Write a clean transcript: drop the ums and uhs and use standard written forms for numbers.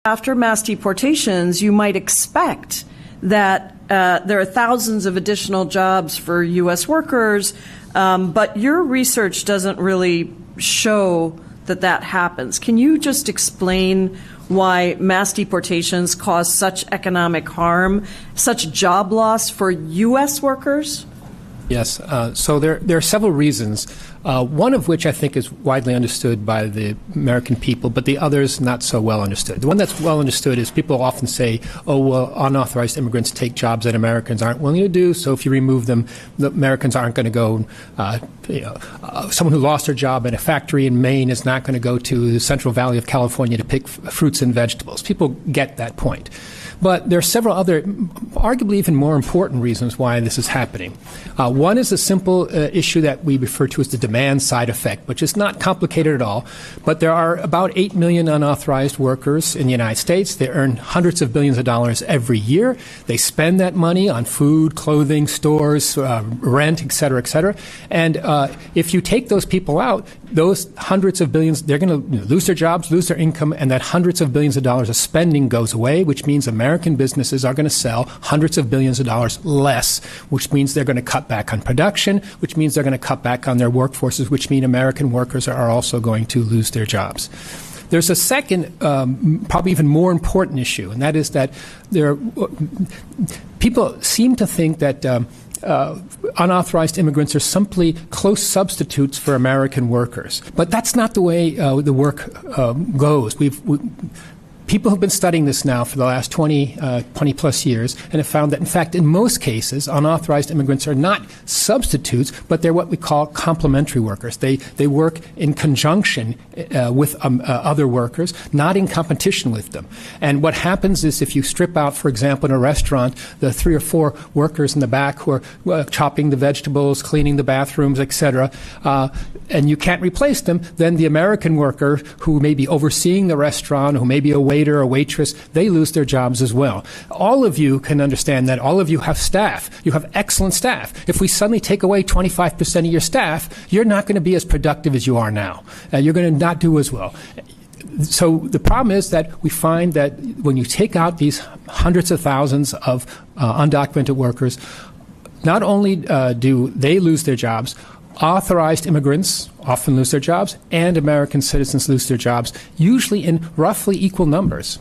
After mass deportations, you might expect that there are thousands of additional jobs for U.S. workers, but your research doesn't really show that that happens. Can you just explain why mass deportations cause such economic harm, such job loss for U.S. workers? Yes. So there are several reasons, one of which I think is widely understood by the American people, but the others not so well understood. The one that's well understood is people often say, oh, well, unauthorized immigrants take jobs that Americans aren't willing to do, so if you remove them, the Americans aren't going to go, someone who lost their job in a factory in Maine is not going to go to the Central Valley of California to pick fruits and vegetables. People get that point. But there are several other, arguably even more important reasons why this is happening. One is a simple issue that we refer to as the demand side effect, which is not complicated at all. But there are about 8 million unauthorized workers in the United States. They earn hundreds of billions of dollars every year. They spend that money on food, clothing, stores, rent, et cetera, et cetera. And if you take those people out, those hundreds of billions, they're going to lose their jobs, lose their income, and that hundreds of billions of dollars of spending goes away, which means American businesses are going to sell hundreds of billions of dollars less, which means they're going to cut back on production, which means they're going to cut back on their workforces, which mean American workers are also going to lose their jobs. There's a second, probably even more important issue, and that is that people seem to think that unauthorized immigrants are simply close substitutes for American workers. But that's not the way the work goes. People have been studying this now for the last 20 plus years and have found that, in fact, in most cases, unauthorized immigrants are not substitutes, but they're what we call complementary workers. They work in conjunction with other workers, not in competition with them. And what happens is if you strip out, for example, in a restaurant, the 3 or 4 workers in the back who are chopping the vegetables, cleaning the bathrooms, etc., and you can't replace them, then the American worker who may be overseeing the restaurant, who may be a waiter or waitress, they lose their jobs as well. All of you can understand that. All of you have staff. You have excellent staff. If we suddenly take away 25% of your staff, you're not going to be as productive as you are now. You're going to not do as well. So the problem is that we find that when you take out these hundreds of thousands of undocumented workers, not only do they lose their jobs, authorized immigrants often lose their jobs, and American citizens lose their jobs, usually in roughly equal numbers.